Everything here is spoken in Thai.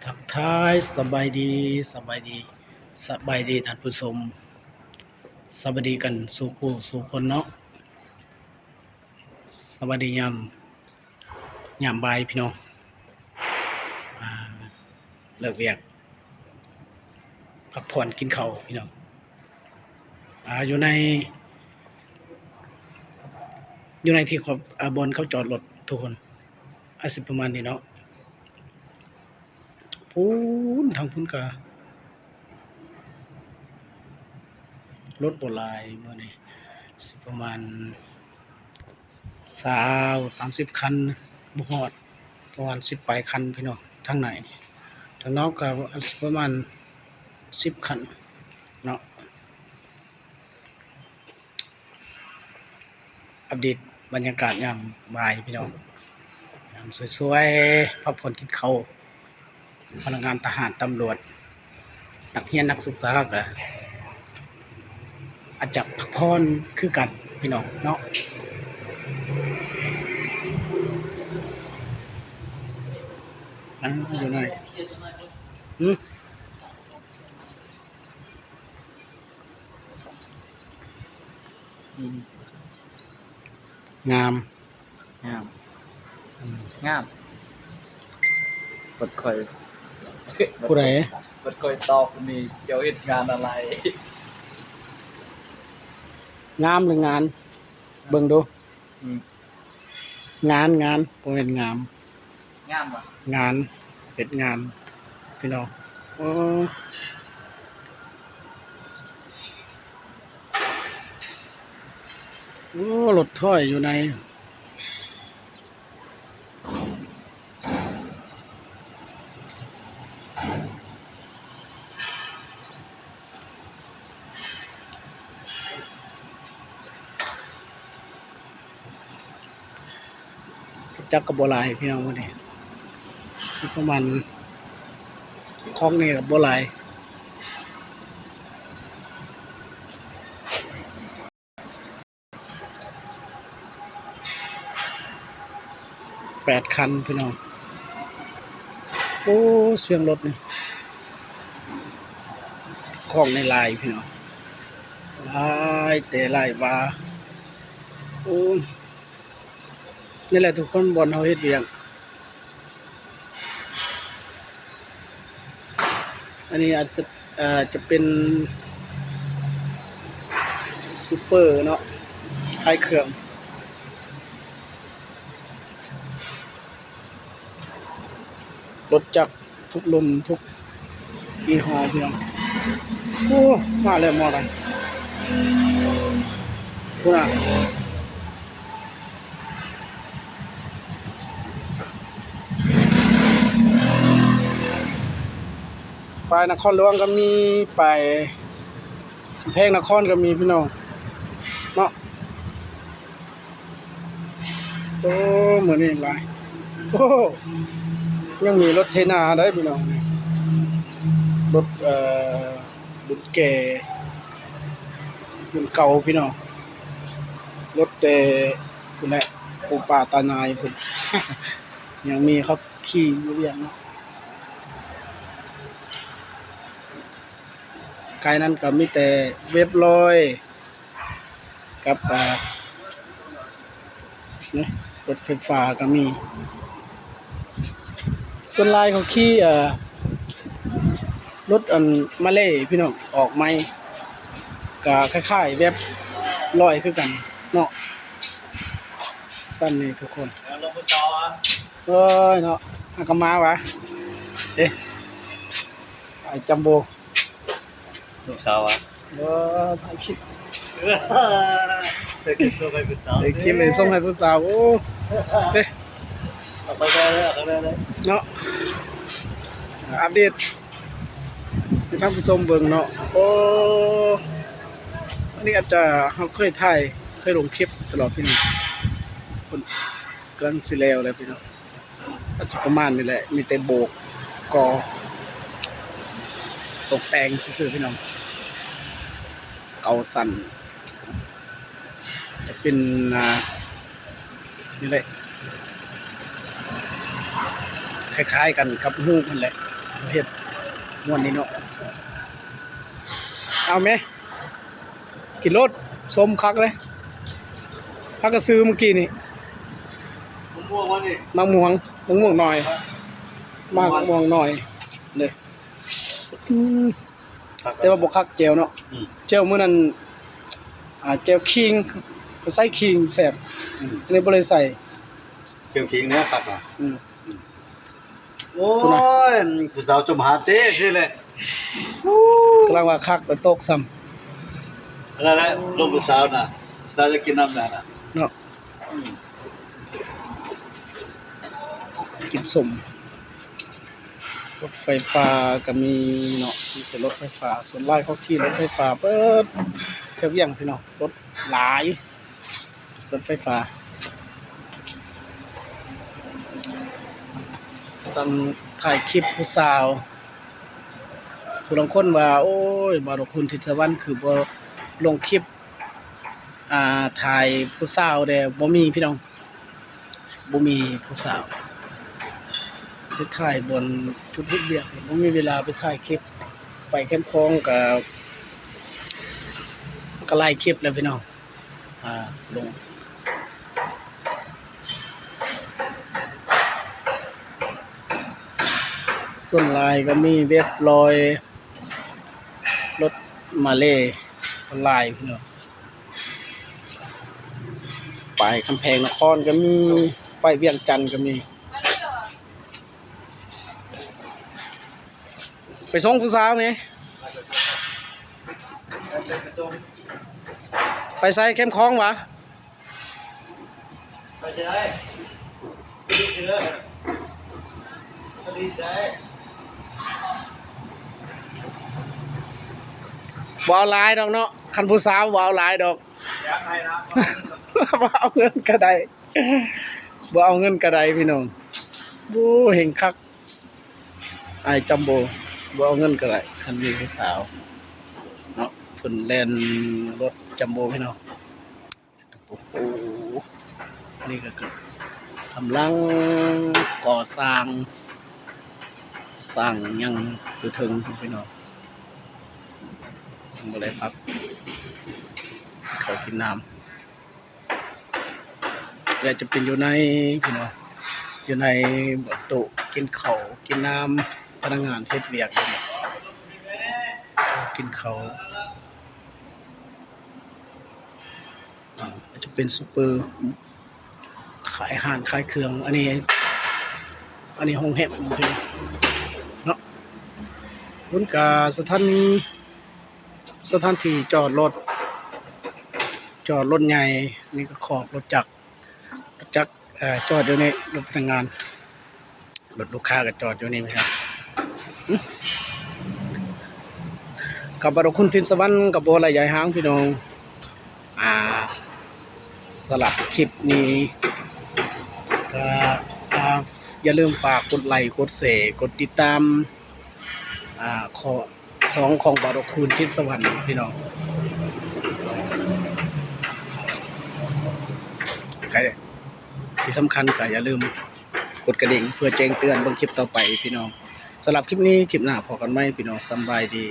ทักทายสบายดีท่านผู้ชมสบายดีกันสู่คู่สู่คนเนาะสบายดียามบ่ายพี่น้องอ่าเลิกเวียกพักผ่อนกินข้าวพี่น้องอยู่ในที่เขาบนเขาจอดรถทุกคนสิประมาณนี้เนาะพูนทางพูนก็รถบ่หลายมื้อนี้สิประมาณ30คันบ่ฮอดประมาณ10ปลายคันพี่น้องทางไหนทางนอกก็ประมาณ10คันเนาะอัปเดตบรรยากาศยามบ่ายพี่น้องยามสวยๆพักผ่อนกินข้าวพนักงานทหารตำรวจนักเรียนนักศึกษาก็อาจจะพักผ่อนคือกันพี่น้องเนาะอยู่ไหนงามงามงามเปิดคอย ผู้ใด เปิดคอยตอบนี่เจ้าเฮ็ดงานอะไร งามหรืองานเบิ่งดู อืม งานบ่แม่นงาม งามว่ะ งานเฮ็ดงานพี่น้องโอ้รถถ้อยอยู่ในจักรบ่หลายพี่น้องมื้อนี้สิประมาณของนี่ก็บ่หลาย8คันพี่น้องโอ้เสียงรถนี่ของในลายพี่น้องลายแต่ลายว่าโอ้นี่แหละทุกคนบ่อนเฮาเฮ็ดเวียกอันนี้อาจจะเป็นซูเปอร์เนาะขายเครื่องรถจักรทุกรุ่นทุกยี่ห้อพี่น้องโอ้มาแล้วมอไซค์พุ่นน่ะไปนครหลวงก็มีไปกำแพงนครก็มีพี่น้องเนาะโอ้เหมือนนี่หลายโอ้ยังมีรถเทนาได้พี่น้องรถรุ่นแก่รุ่นเก่าพี่น้องรถแต่พุ่นแหละปู่ป่าตานายพุ่น ยังมีเขาขี่อยู่อย่างเนาะไกลนั้นก็มีแต่เว็บลอยกับนี่รถไฟฟ้าก็มีส่วนลายเขาขี่รถมาเล่พี่น้องออกใหม่ก็คล้ายๆเว็บลอยคือกันเนาะสั้นนี่ทุกคน แล้วลงไปซ้อ เอ้ยเนาะก็มาวะเอ๊ะไอ้จัมโบ ลูกสาวอ่ะ ถ่ายคลิป เด็กกินตัวไปเป็นสาว ถ่ายคลิปเลยส่งให้ผู้สาวโอ้เอ๊ะ เอาไปได้เลยเอาไปได้เลย เนาะอัปเดตให้ท่านผู้ชมเบิ่งเนาะโอ้อันนี้อาจจะเราเคยลงคลิปตลอดพี่น้องคนเกินสิแล้วเลยพี่น้องอาจจะประมาณนี้แหละมีแต่โบกกอตกแต่งซื่อๆพี่น้องเกาสั่นจะเป็นนี่แหละคล้ายๆกันกับรูปนั่นแหละ เฮ็ดม่วนนี่เนาะเอาไหมกินรถส้มคักเลยพักก็ซื้อเมื่อกี้นี่ มะม่วงวะนี่ มะม่วงหน่อยมะม่วงหน่อยเลยแต่ว่าบ่คักแจ่วเนาะแจ่วมื้อนั้นแจ่วขิงใส่ขิงแซ่บอันนี้บ่ได้ใส่ เจียวขิงเนี่ยครับอ่ะ อืม โอ้ยผู้สาวจมหาเต้สิเลย กำลังว่าคักแล้วตกซ้ำ นั่นแหละลูกผู้สาวน่ะผู้สาวจะกินน้ำนั่นน่ะ เนาะกินสมรถไฟฟ้าก็มีเนาะมีแต่รถไฟฟ้าส่วนหลายเขาขี่รถไฟฟ้าเปิดแค่เวียงพี่น้องรถหลายรถไฟฟ้าตอนถ่ายคลิปผู้สาวผู้ลางคนว่าโอ้ยบ่าวดอกคุณทิศวรรณคือบ่ลงคลิปถ่ายผู้สาวเด้บ่มีพี่น้องบ่มีผู้สาวไปถ่ายบนจุดเฮ็ดเวียกบ่มีเวลาไปถ่ายคลิปไปแคมป์คลองก็ไล่คลิปแล้วพี่น้องลงส่วนลายก็มีเว็บลอยรถมาเลลายพี่น้องไปคำแพงนครก็มีไปเวียงจันทน์ก็มีไปส่งผู้สาวไหมไปใส่เข้มคลองวะ ไปใช่ดีเชื่อดีใจ บ่เอาหลายดอกเนาะคันผู้สาวบ่เอาหลายดอก อยากให้นะ บ่เอาเงินกระไดบ่เอาเงินกระไดพี่น้องบูเห็นคักไอ้จัมโบบ่เอาเงินกระไดคันมีผู้สาวเนาะเพิ่นแล่นรถจัมโบพี่น้องโอ้โหนี่ก็กำลังก่อสร้างยังอยู่ถึงพี่น้องบ่ได้พักเขากินน้ำแล้วจะเป็นอยู่ในพี่น้องอยู่ในโต๊ะกินข้าวกินน้ำพนักงานเฮ็ดเวียกอยู่เนี่ยกินข้าวจะเป็นซุปเปอร์ขายอาหารขายเครื่องอันนี้ห้องแฮมพี่เนาะบนกาสถานที่จอดรถใหญ่นี่ก็ขอบรถจักรจอดอยู่ในรถพนักงานรถลูกค้าก็จอดอยู่นี่ไหมครับกับบารคุณทินสวรรค์กับโบราณใหญ่ห้างพี่น้องสลับคลิปนี้ก็อย่าลืมฝากกดไลค์กดแชร์กดติดตามข้อ2ของบารคุณทินสวรรค์พี่น้องที่สำคัญก็อย่าลืมกดกระดิ่งเพื่อแจ้งเตือนเบิ่งคลิปต่อไปพี่น้องสำหรับคลิปนี้คลิปหน้าพอกันไหมพี่น้องสำบายดี